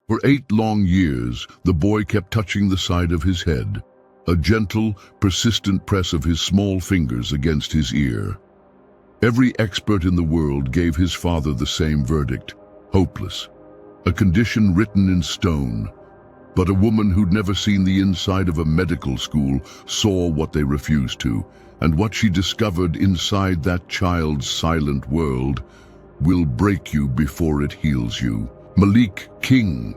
For 8 long years, the boy kept touching the side of his head, a gentle, persistent press of his small fingers against his ear. Every expert in the world gave his father the same verdict: hopeless. A condition written in stone. But a woman who'd never seen the inside of a medical school saw what they refused to, and what she discovered inside that child's silent world will break you before it heals you. Malik King.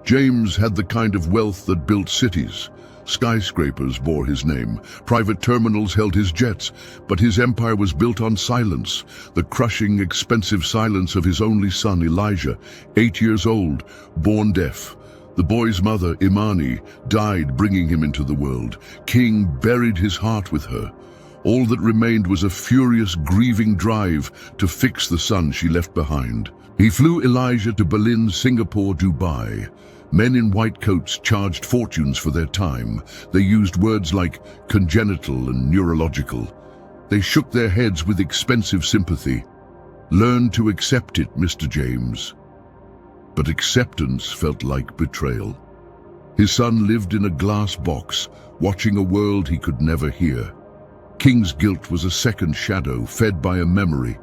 James had the kind of wealth that built cities. Skyscrapers bore his name, private terminals held his jets, but his empire was built on silence, the crushing, expensive silence of his only son Elijah, 8 years old, born deaf. The boy's mother, Imani, died bringing him into the world. King buried his heart with her. All that remained was a furious, grieving drive to fix the son she left behind. He flew Elijah to Berlin, Singapore, Dubai. Men in white coats charged fortunes for their time. They used words like congenital and neurological. They shook their heads with expensive sympathy. Learn to accept it, Mr. James. But acceptance felt like betrayal. His son lived in a glass box, watching a world he could never hear. King's guilt was a second shadow, fed by a memory.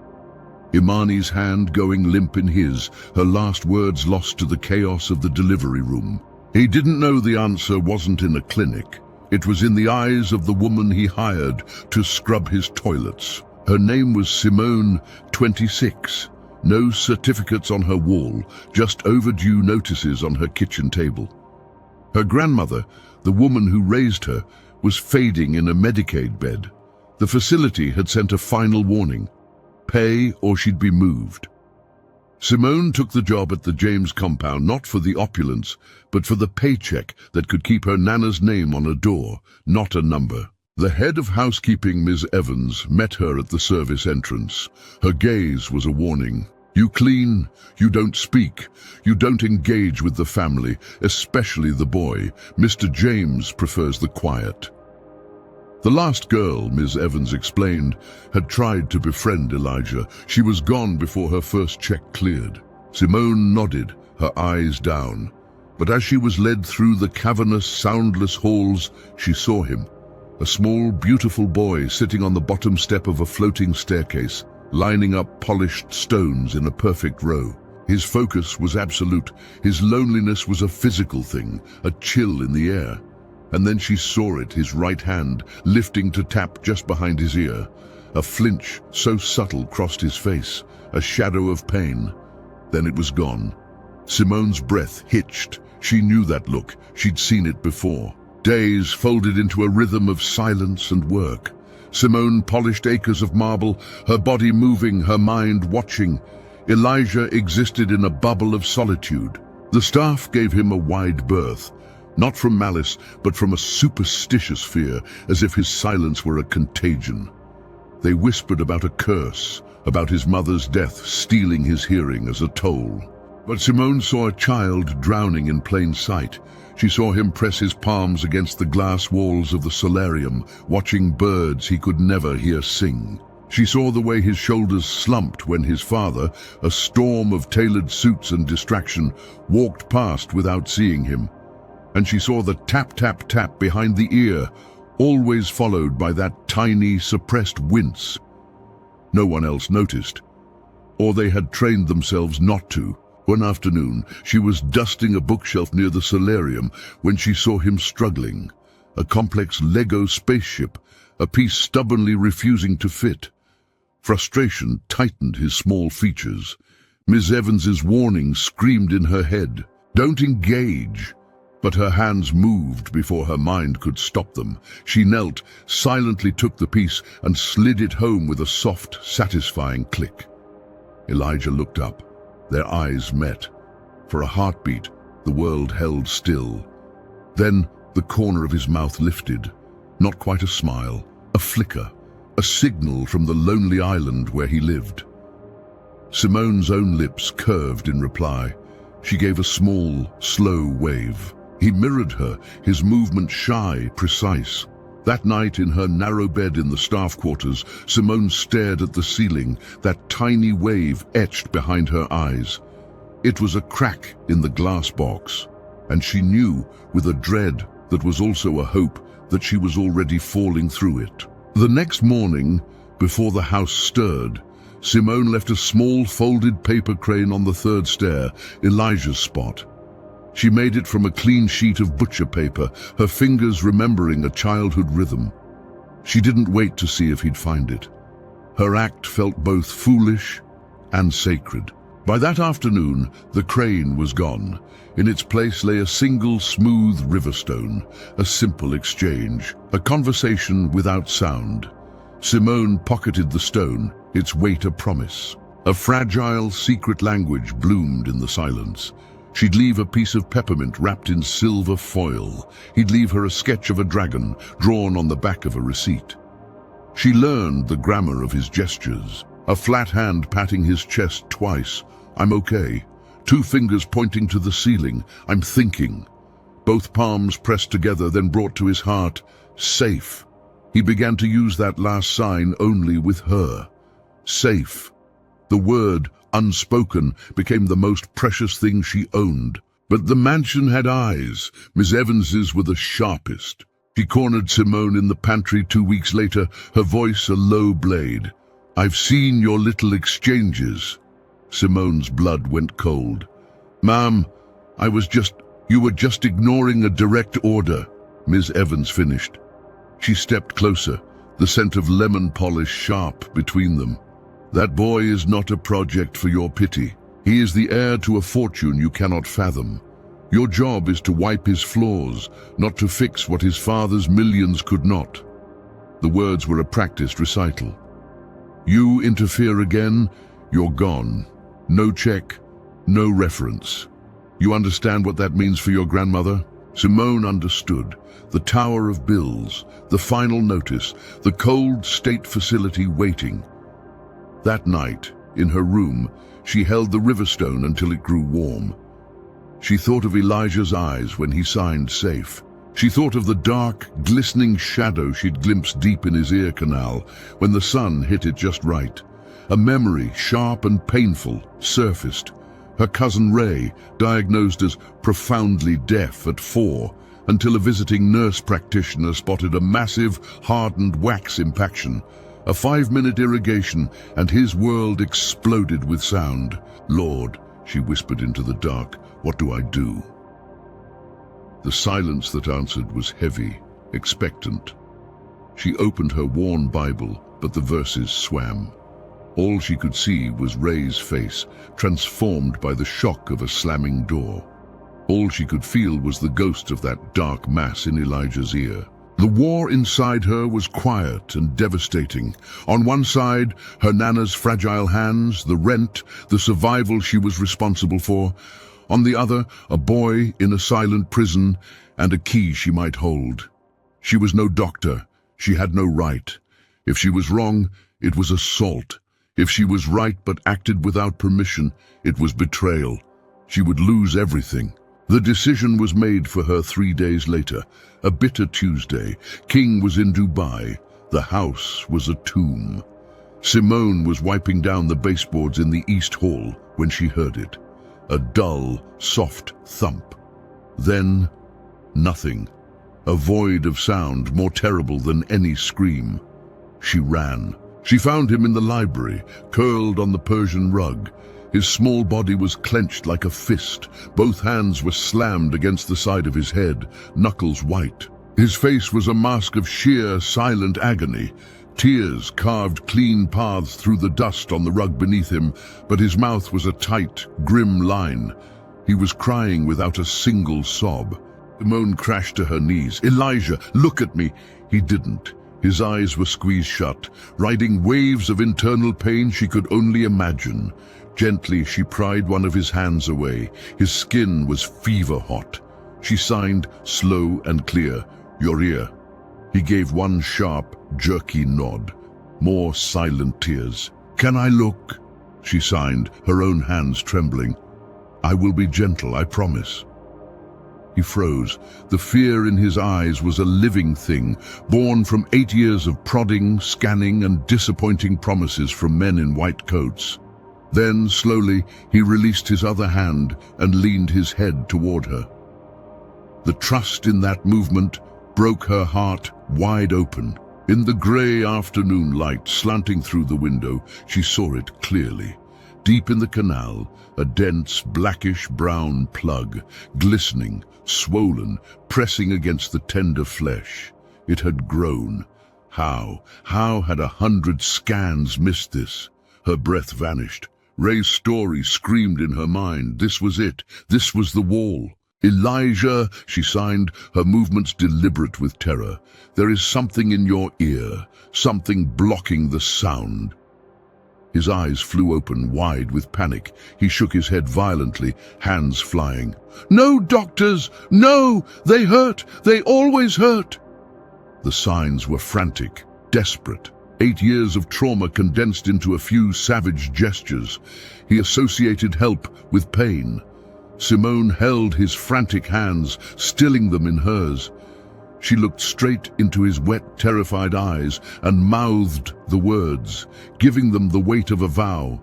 Imani's hand going limp in his, her last words lost to the chaos of the delivery room. He didn't know the answer wasn't in a clinic. It was in the eyes of the woman he hired to scrub his toilets. Her name was Simone, 26. No certificates on her wall, just overdue notices on her kitchen table. Her grandmother, the woman who raised her, was fading in a Medicaid bed. The facility had sent a final warning: pay or she'd be moved. Simone took the job at the James compound not for the opulence, but for the paycheck that could keep her nana's name on a door, not a number. The head of housekeeping, Ms. Evans, met her at the service entrance. Her gaze was a warning. You clean, you don't speak, you don't engage with the family, especially the boy. Mr. James prefers the quiet. The last girl, Ms. Evans explained, had tried to befriend Elijah. She was gone before her first check cleared. Simone nodded, her eyes down. But as she was led through the cavernous, soundless halls, she saw him. A small, beautiful boy sitting on the bottom step of a floating staircase, lining up polished stones in a perfect row. His focus was absolute. His loneliness was a physical thing, a chill in the air. And then she saw it, his right hand lifting to tap just behind his ear. A flinch so subtle crossed his face, a shadow of pain. Then it was gone. Simone's breath hitched. She knew that look. She'd seen it before. Days folded into a rhythm of silence and work. Simone polished acres of marble, her body moving, her mind watching. Elijah existed in a bubble of solitude. The staff gave him a wide berth, not from malice, but from a superstitious fear, as if his silence were a contagion. They whispered about a curse, about his mother's death stealing his hearing as a toll. But Simone saw a child drowning in plain sight. She saw him press his palms against the glass walls of the solarium, watching birds he could never hear sing. She saw the way his shoulders slumped when his father, a storm of tailored suits and distraction, walked past without seeing him. And she saw the tap-tap-tap behind the ear, always followed by that tiny, suppressed wince. No one else noticed, or they had trained themselves not to. One afternoon, she was dusting a bookshelf near the solarium when she saw him struggling. A complex Lego spaceship, a piece stubbornly refusing to fit. Frustration tightened his small features. Ms. Evans's warning screamed in her head, "Don't engage." But her hands moved before her mind could stop them. She knelt, silently took the piece, and slid it home with a soft, satisfying click. Elijah looked up. Their eyes met. For a heartbeat, the world held still. Then the corner of his mouth lifted. Not quite a smile, a flicker, a signal from the lonely island where he lived. Simone's own lips curved in reply. She gave a small, slow wave. He mirrored her, his movement shy, precise. That night in her narrow bed in the staff quarters, Simone stared at the ceiling, that tiny wave etched behind her eyes. It was a crack in the glass box, and she knew, with a dread that was also a hope, that she was already falling through it. The next morning, before the house stirred, Simone left a small folded paper crane on the third stair, Elijah's spot. She made it from a clean sheet of butcher paper, her fingers remembering a childhood rhythm. She didn't wait to see if he'd find it. Her act felt both foolish and sacred. By that afternoon, the crane was gone. In its place lay a single smooth riverstone, a simple exchange, a conversation without sound. Simone pocketed the stone, its weight a promise. A fragile, secret language bloomed in the silence. She'd leave a piece of peppermint wrapped in silver foil. He'd leave her a sketch of a dragon drawn on the back of a receipt. She learned the grammar of his gestures. A flat hand patting his chest twice. I'm okay. Two fingers pointing to the ceiling. I'm thinking. Both palms pressed together, then brought to his heart. Safe. He began to use that last sign only with her. Safe. The word, unspoken, became the most precious thing she owned. But the mansion had eyes. Miss Evans's were the sharpest. She cornered Simone in the pantry 2 weeks later, her voice a low blade. I've seen your little exchanges. Simone's blood went cold. Ma'am, you were just ignoring a direct order, Miss Evans finished. She stepped closer, the scent of lemon polish sharp between them. That boy is not a project for your pity. He is the heir to a fortune you cannot fathom. Your job is to wipe his flaws, not to fix what his father's millions could not. The words were a practiced recital. You interfere again, you're gone. No check, no reference. You understand what that means for your grandmother? Simone understood. The tower of bills, the final notice, the cold state facility waiting. That night, in her room, she held the riverstone until it grew warm. She thought of Elijah's eyes when he signed safe. She thought of the dark, glistening shadow she'd glimpsed deep in his ear canal when the sun hit it just right. A memory, sharp and painful, surfaced. Her cousin Ray, diagnosed as profoundly deaf at 4, until a visiting nurse practitioner spotted a massive, hardened wax impaction. A 5-minute irrigation, and his world exploded with sound. Lord, she whispered into the dark, what do I do? The silence that answered was heavy, expectant. She opened her worn Bible, but the verses swam. All she could see was Ray's face, transformed by the shock of a slamming door. All she could feel was the ghost of that dark mass in Elijah's ear. The war inside her was quiet and devastating. On one side, her Nana's fragile hands, the rent, the survival she was responsible for. On the other, a boy in a silent prison and a key she might hold. She was no doctor. She had no right. If she was wrong, it was assault. If she was right but acted without permission, it was betrayal. She would lose everything. The decision was made for her 3 days later, a bitter Tuesday. King was in Dubai. The house was a tomb. Simone was wiping down the baseboards in the East Hall when she heard it. A dull, soft thump. Then, nothing. A void of sound more terrible than any scream. She ran. She found him in the library, curled on the Persian rug. His small body was clenched like a fist. Both hands were slammed against the side of his head, knuckles white. His face was a mask of sheer, silent agony. Tears carved clean paths through the dust on the rug beneath him, but his mouth was a tight, grim line. He was crying without a single sob. Simone crashed to her knees. Elijah, look at me. He didn't. His eyes were squeezed shut, riding waves of internal pain she could only imagine. Gently, she pried one of his hands away. His skin was fever-hot. She signed, slow and clear, your ear. He gave one sharp, jerky nod. More silent tears. Can I look? She signed, her own hands trembling. I will be gentle, I promise. He froze. The fear in his eyes was a living thing, born from 8 years of prodding, scanning, and disappointing promises from men in white coats. Then, slowly, he released his other hand and leaned his head toward her. The trust in that movement broke her heart wide open. In the grey afternoon light slanting through the window, she saw it clearly. Deep in the canal, a dense, blackish-brown plug, glistening, swollen, pressing against the tender flesh. It had grown. How had 100 scans missed this? Her breath vanished. Ray's story screamed in her mind. This was it. This was the wall. Elijah, she signed, her movements deliberate with terror. There is something in your ear, something blocking the sound. His eyes flew open wide with panic. He shook his head violently, hands flying. No, doctors! No! They hurt! They always hurt! The signs were frantic, desperate. 8 years of trauma condensed into a few savage gestures. He associated help with pain. Simone held his frantic hands, stilling them in hers. She looked straight into his wet, terrified eyes and mouthed the words, giving them the weight of a vow.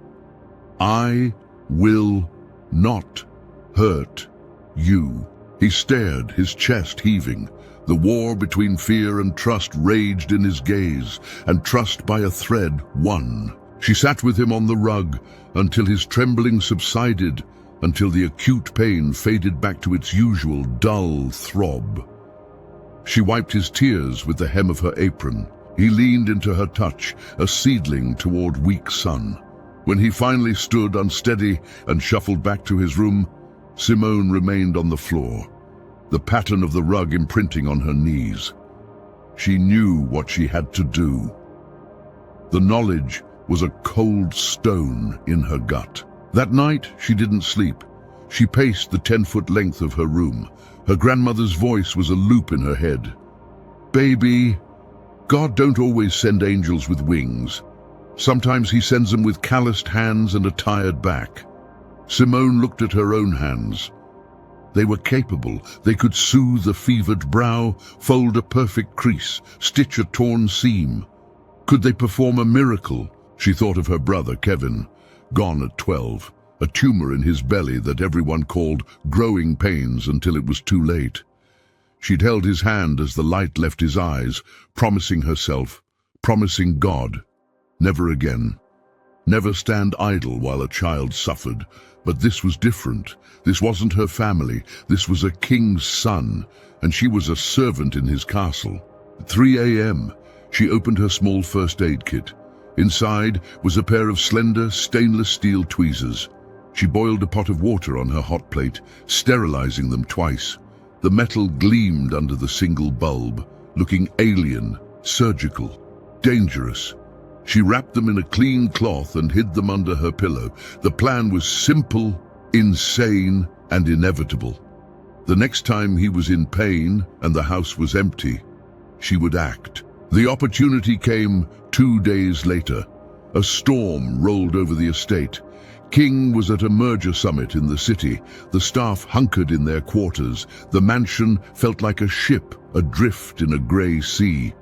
I will not hurt you. He stared, his chest heaving. The war between fear and trust raged in his gaze, and trust by a thread won. She sat with him on the rug until his trembling subsided, until the acute pain faded back to its usual dull throb. She wiped his tears with the hem of her apron. He leaned into her touch, a seedling toward weak sun. When he finally stood unsteady and shuffled back to his room, Simone remained on the floor, the pattern of the rug imprinting on her knees. She knew what she had to do. The knowledge was a cold stone in her gut. That night, she didn't sleep. She paced the 10-foot length of her room. Her grandmother's voice was a loop in her head. Baby, God don't always send angels with wings. Sometimes he sends them with calloused hands and a tired back. Simone looked at her own hands. They were capable. They could soothe a fevered brow, fold a perfect crease, stitch a torn seam. Could they perform a miracle? She thought of her brother, Kevin, gone at 12, a tumor in his belly that everyone called growing pains until it was too late. She'd held his hand as the light left his eyes, promising herself, promising God, never again. Never stand idle while a child suffered. But this was different. This wasn't her family. This was a king's son, and she was a servant in his castle. At 3 a.m., she opened her small first aid kit. Inside was a pair of slender, stainless steel tweezers. She boiled a pot of water on her hot plate, sterilizing them twice. The metal gleamed under the single bulb, looking alien, surgical, dangerous. She wrapped them in a clean cloth and hid them under her pillow. The plan was simple, insane, and inevitable. The next time he was in pain and the house was empty, she would act. The opportunity came 2 days later. A storm rolled over the estate. King was at a merger summit in the city. The staff hunkered in their quarters. The mansion felt like a ship adrift in a grey sea.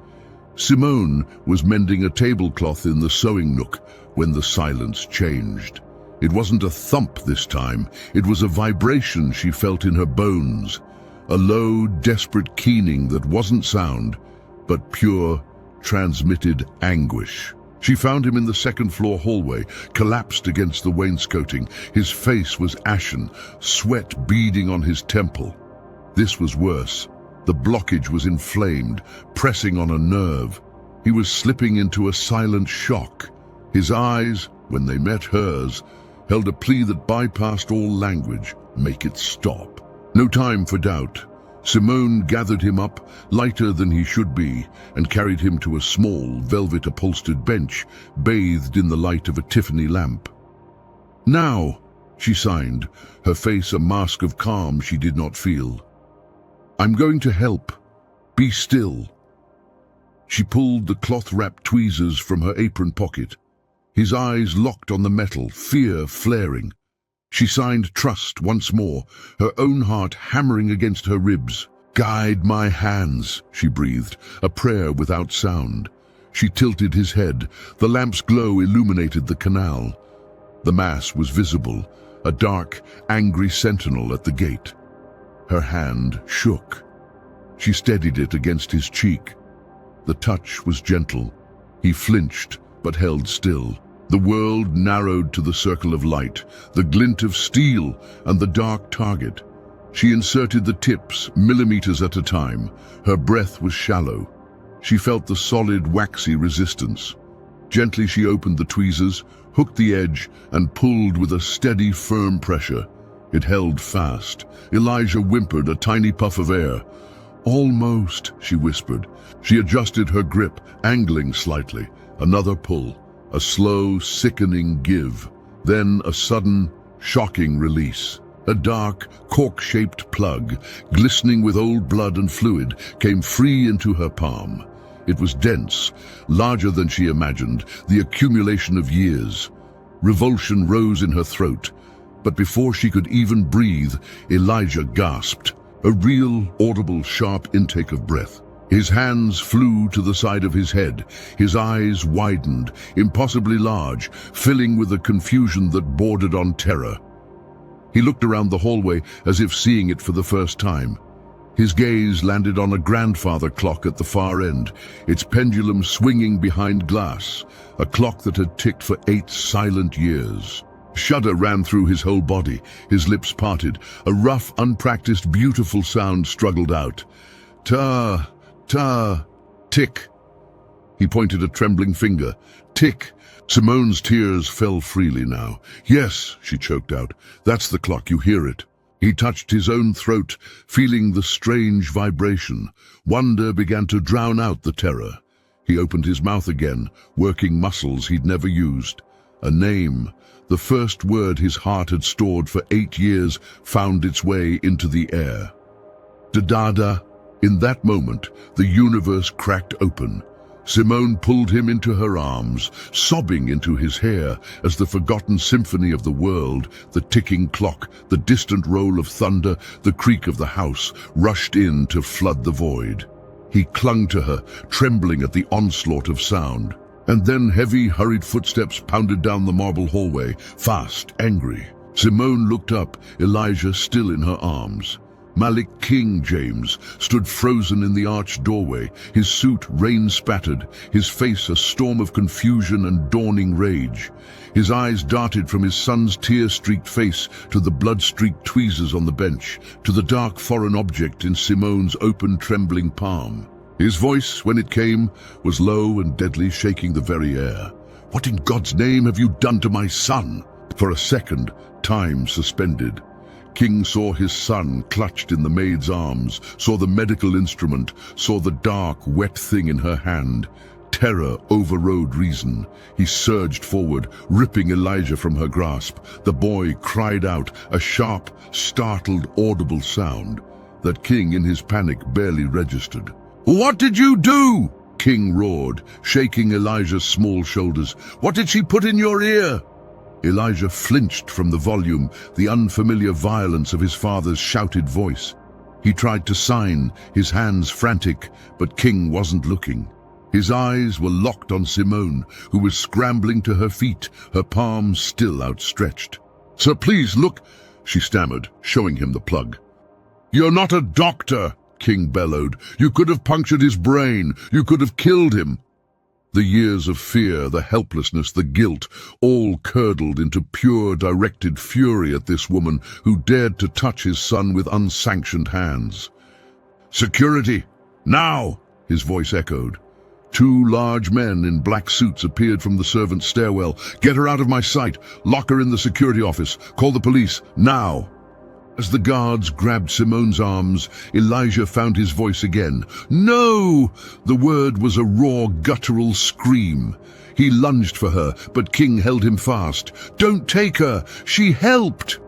Simone was mending a tablecloth in the sewing nook when the silence changed. It wasn't a thump this time. It was a vibration she felt in her bones. A low, desperate keening that wasn't sound, but pure, transmitted anguish. She found him in the second-floor hallway, collapsed against the wainscoting. His face was ashen, sweat beading on his temple. This was worse. The blockage was inflamed, pressing on a nerve. He was slipping into a silent shock. His eyes, when they met hers, held a plea that bypassed all language. Make it stop. No time for doubt. Simone gathered him up, lighter than he should be, and carried him to a small, velvet-upholstered bench, bathed in the light of a Tiffany lamp. Now, she signed, her face a mask of calm she did not feel. I'm going to help. Be still. She pulled the cloth-wrapped tweezers from her apron pocket. His eyes locked on the metal, fear flaring. She signed trust once more, her own heart hammering against her ribs. Guide my hands, she breathed, a prayer without sound. She tilted his head. The lamp's glow illuminated the canal. The mass was visible, a dark, angry sentinel at the gate. Her hand shook. She steadied it against his cheek. The touch was gentle. He flinched, but held still. The world narrowed to the circle of light, the glint of steel, and the dark target. She inserted the tips, millimeters at a time. Her breath was shallow. She felt the solid, waxy resistance. Gently she opened the tweezers, hooked the edge, and pulled with a steady, firm pressure. It held fast. Elijah whimpered a tiny puff of air. "Almost," she whispered. She adjusted her grip, angling slightly. Another pull, a slow, sickening give. Then a sudden, shocking release. A dark, cork-shaped plug, glistening with old blood and fluid, came free into her palm. It was dense, larger than she imagined, the accumulation of years. Revulsion rose in her throat, but before she could even breathe, Elijah gasped. A real, audible, sharp intake of breath. His hands flew to the side of his head. His eyes widened, impossibly large, filling with a confusion that bordered on terror. He looked around the hallway as if seeing it for the first time. His gaze landed on a grandfather clock at the far end, its pendulum swinging behind glass, a clock that had ticked for 8 silent years. Shudder ran through his whole body, his lips parted. A rough, unpracticed, beautiful sound struggled out. Ta, ta, tick. He pointed a trembling finger. Tick. Simone's tears fell freely now. "Yes," she choked out. "That's the clock, you hear it." He touched his own throat, feeling the strange vibration. Wonder began to drown out the terror. He opened his mouth again, working muscles he'd never used. A name, the first word his heart had stored for 8 years, found its way into the air. Dada. In that moment, the universe cracked open. Simone pulled him into her arms, sobbing into his hair as the forgotten symphony of the world, the ticking clock, the distant roll of thunder, the creak of the house, rushed in to flood the void. He clung to her, trembling at the onslaught of sound. And then heavy, hurried footsteps pounded down the marble hallway, fast, angry. Simone looked up, Elijah still in her arms. Malik King James stood frozen in the arched doorway, his suit rain-spattered, his face a storm of confusion and dawning rage. His eyes darted from his son's tear-streaked face to the blood-streaked tweezers on the bench, to the dark foreign object in Simone's open, trembling palm. His voice, when it came, was low and deadly, shaking the very air. "What in God's name have you done to my son?" For a second, time suspended. King saw his son clutched in the maid's arms, saw the medical instrument, saw the dark, wet thing in her hand. Terror overrode reason. He surged forward, ripping Elijah from her grasp. The boy cried out, a sharp, startled, audible sound that King, in his panic, barely registered. "What did you do?" King roared, shaking Elijah's small shoulders. "What did she put in your ear?" Elijah flinched from the volume, the unfamiliar violence of his father's shouted voice. He tried to sign, his hands frantic, but King wasn't looking. His eyes were locked on Simone, who was scrambling to her feet, her palms still outstretched. "Sir, please, look," she stammered, showing him the plug. "You're not a doctor," King bellowed. "You could have punctured his brain. You could have killed him." The years of fear, the helplessness, the guilt, all curdled into pure, directed fury at this woman who dared to touch his son with unsanctioned hands. "Security! Now!" his voice echoed. 2 large men in black suits appeared from the servants' stairwell. "Get her out of my sight! Lock her in the security office! Call the police! Now!" As the guards grabbed Simone's arms, Elijah found his voice again. "No!" The word was a raw, guttural scream. He lunged for her, but King held him fast. "Don't take her! She helped!"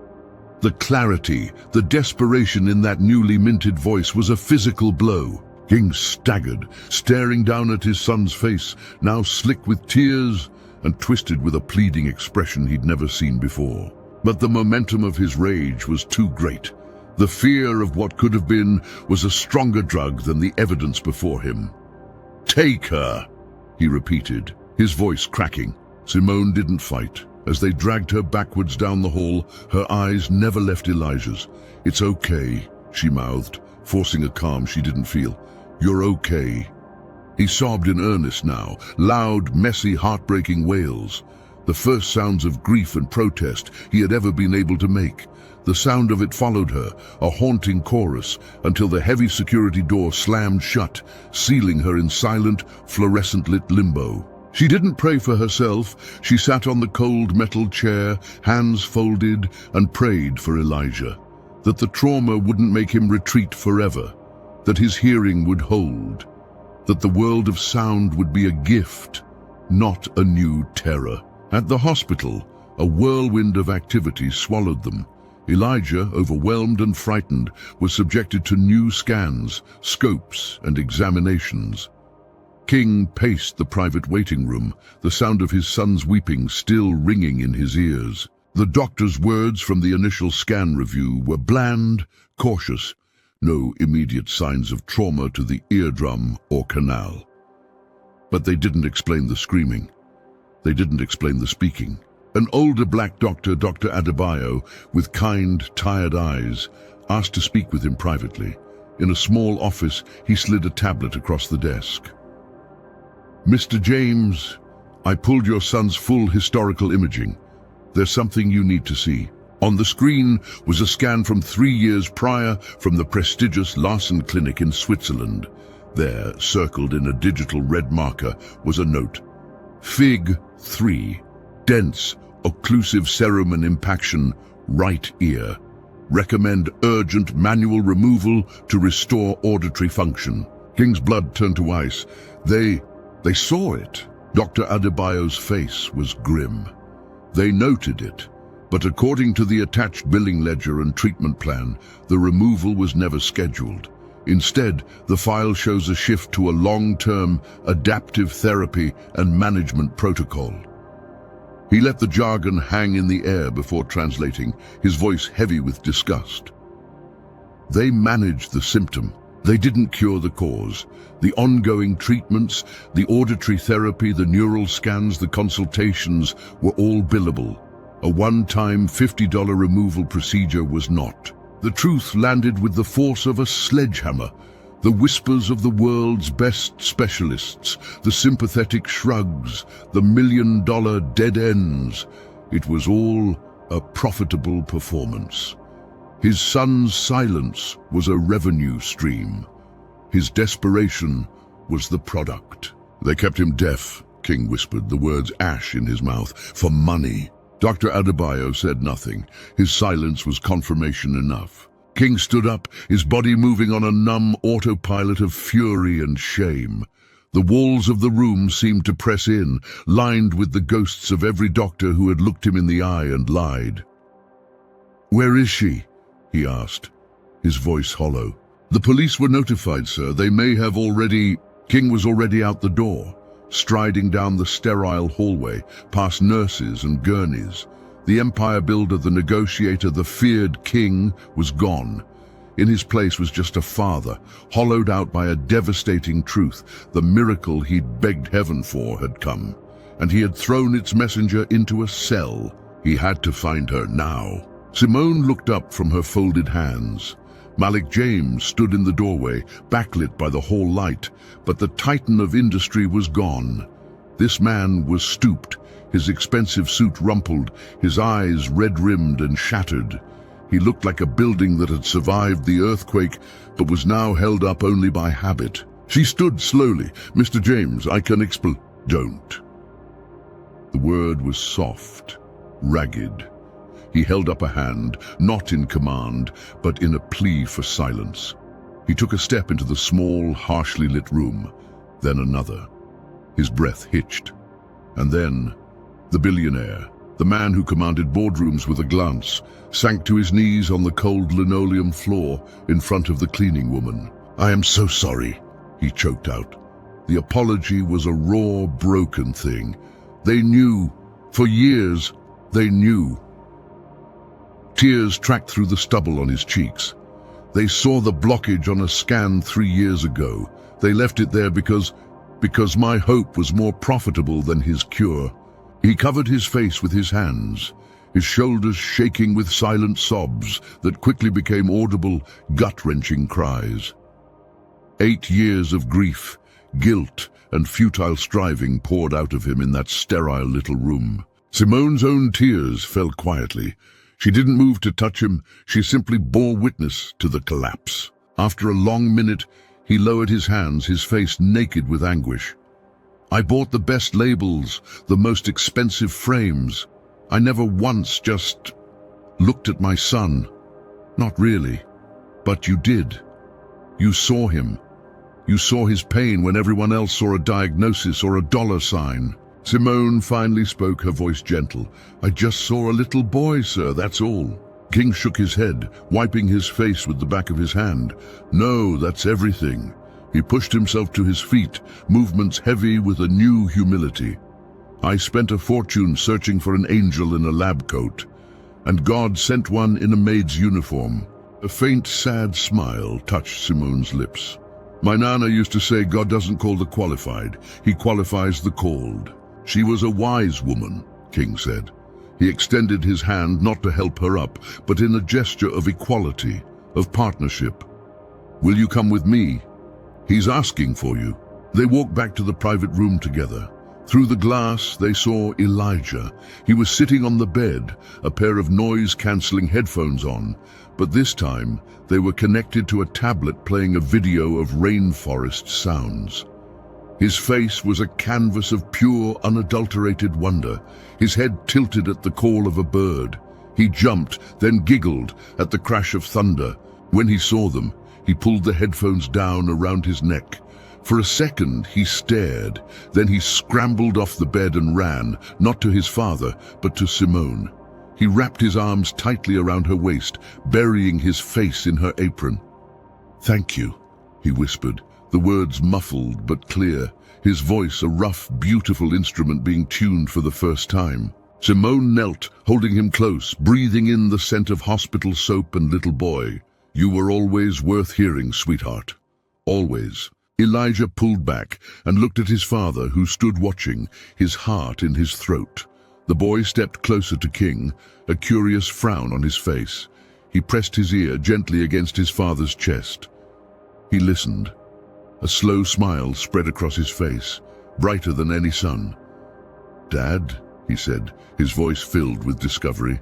The clarity, the desperation in that newly minted voice was a physical blow. King staggered, staring down at his son's face, now slick with tears and twisted with a pleading expression he'd never seen before. But the momentum of his rage was too great. The fear of what could have been was a stronger drug than the evidence before him. "Take her," he repeated, his voice cracking. Simone didn't fight. As they dragged her backwards down the hall, her eyes never left Elijah's. "It's okay," she mouthed, forcing a calm she didn't feel. "You're okay." He sobbed in earnest now, loud, messy, heartbreaking wails. The first sounds of grief and protest he had ever been able to make. The sound of it followed her, a haunting chorus, until the heavy security door slammed shut, sealing her in silent, fluorescent-lit limbo. She didn't pray for herself. She sat on the cold metal chair, hands folded, and prayed for Elijah. That the trauma wouldn't make him retreat forever. That his hearing would hold. That the world of sound would be a gift, not a new terror. At the hospital, a whirlwind of activity swallowed them. Elijah, overwhelmed and frightened, was subjected to new scans, scopes, and examinations. King paced the private waiting room, the sound of his son's weeping still ringing in his ears. The doctor's words from the initial scan review were bland, cautious, no immediate signs of trauma to the eardrum or canal. But they didn't explain the screaming. They didn't explain the speaking. An older black doctor, Dr. Adebayo, with kind, tired eyes, asked to speak with him privately. In a small office, he slid a tablet across the desk. "Mr. James, I pulled your son's full historical imaging. There's something you need to see." On the screen was a scan from 3 years prior from the prestigious Larson Clinic in Switzerland. There, circled in a digital red marker, was a note. Fig 3, dense, occlusive cerumen impaction, right ear. Recommend urgent manual removal to restore auditory function. King's blood turned to ice. They saw it. Dr. Adebayo's face was grim. They noted it, but according to the attached billing ledger and treatment plan, the removal was never scheduled. Instead, the file shows a shift to a long-term adaptive therapy and management protocol. He let the jargon hang in the air before translating, his voice heavy with disgust. They managed the symptom. They didn't cure the cause. The ongoing treatments, the auditory therapy, the neural scans, the consultations were all billable. A one-time $50 removal procedure was not. The truth landed with the force of a sledgehammer. The whispers of the world's best specialists, the sympathetic shrugs, the million-dollar dead ends. It was all a profitable performance. His son's silence was a revenue stream. His desperation was the product. "They kept him deaf," King whispered, the words ash in his mouth, "for money." Dr. Adebayo said nothing. His silence was confirmation enough. King stood up, his body moving on a numb autopilot of fury and shame. The walls of the room seemed to press in, lined with the ghosts of every doctor who had looked him in the eye and lied. "Where is she?" he asked, his voice hollow. "The police were notified, sir. They may have already—" King was already out the door, striding down the sterile hallway, past nurses and gurneys. The empire builder, the negotiator, the feared king was gone. In his place was just a father, hollowed out by a devastating truth. The miracle he'd begged heaven for had come, and he had thrown its messenger into a cell. He had to find her now. Simone looked up from her folded hands. Malik James stood in the doorway, backlit by the hall light, but the titan of industry was gone. This man was stooped, his expensive suit rumpled, his eyes red-rimmed and shattered. He looked like a building that had survived the earthquake, but was now held up only by habit. She stood slowly. "Mr. James, I can explain." "Don't." The word was soft, ragged. He held up a hand, not in command, but in a plea for silence. He took a step into the small, harshly lit room, then another. His breath hitched. And then, the billionaire, the man who commanded boardrooms with a glance, sank to his knees on the cold linoleum floor in front of the cleaning woman. "I am so sorry," he choked out. The apology was a raw, broken thing. They knew. For years, they knew. Tears tracked through the stubble on his cheeks. They saw the blockage on a scan 3 years ago. They left it there because my hope was more profitable than his cure. He covered his face with his hands, his shoulders shaking with silent sobs that quickly became audible, gut-wrenching cries. 8 years of grief, guilt, and futile striving poured out of him in that sterile little room. Simone's own tears fell quietly. She didn't move to touch him, she simply bore witness to the collapse. After a long minute, he lowered his hands, his face naked with anguish. "I bought the best labels, the most expensive frames. I never once just looked at my son. Not really. But you did. You saw him. You saw his pain when everyone else saw a diagnosis or a dollar sign." Simone finally spoke, her voice gentle. "I just saw a little boy, sir, that's all." King shook his head, wiping his face with the back of his hand. "No, that's everything." He pushed himself to his feet, movements heavy with a new humility. "I spent a fortune searching for an angel in a lab coat, and God sent one in a maid's uniform." A faint, sad smile touched Simone's lips. "My nana used to say God doesn't call the qualified, he qualifies the called." "She was a wise woman," King said. He extended his hand not to help her up, but in a gesture of equality, of partnership. "Will you come with me? He's asking for you." They walked back to the private room together. Through the glass, they saw Elijah. He was sitting on the bed, a pair of noise-cancelling headphones on, but this time they were connected to a tablet playing a video of rainforest sounds. His face was a canvas of pure, unadulterated wonder, his head tilted at the call of a bird. He jumped, then giggled at the crash of thunder. When he saw them, he pulled the headphones down around his neck. For a second, he stared. Then he scrambled off the bed and ran, not to his father, but to Simone. He wrapped his arms tightly around her waist, burying his face in her apron. "Thank you," he whispered, the words muffled but clear, his voice a rough, beautiful instrument being tuned for the first time. Simone knelt, holding him close, breathing in the scent of hospital soap and little boy. "You were always worth hearing, sweetheart. Always." Elijah pulled back and looked at his father, who stood watching, his heart in his throat. The boy stepped closer to King, a curious frown on his face. He pressed his ear gently against his father's chest. He listened. A slow smile spread across his face, brighter than any sun. "Dad," he said, his voice filled with discovery.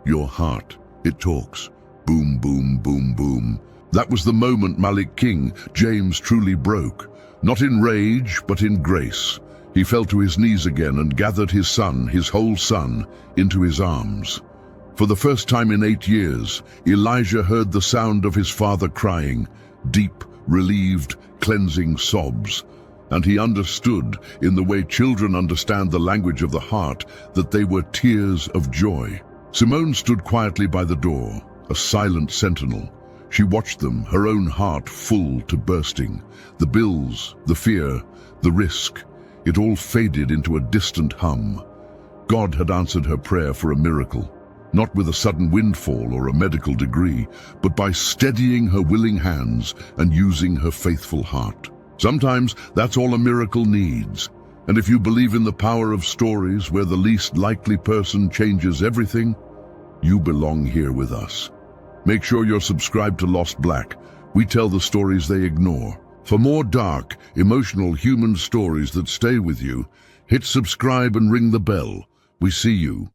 "Your heart, it talks. Boom, boom, boom, boom." That was the moment Malik King, James, truly broke. Not in rage, but in grace. He fell to his knees again and gathered his son, his whole son, into his arms. For the first time in 8 years, Elijah heard the sound of his father crying, deep, relieved, cleansing sobs. And he understood, in the way children understand the language of the heart, that they were tears of joy. Simone stood quietly by the door, a silent sentinel. She watched them, her own heart full to bursting. The bills, the fear, the risk, it all faded into a distant hum. God had answered her prayer for a miracle, not with a sudden windfall or a medical degree, but by steadying her willing hands and using her faithful heart. Sometimes that's all a miracle needs. And if you believe in the power of stories where the least likely person changes everything, you belong here with us. Make sure you're subscribed to LostBlack. We tell the stories they ignore. For more dark, emotional human stories that stay with you, hit subscribe and ring the bell. We see you.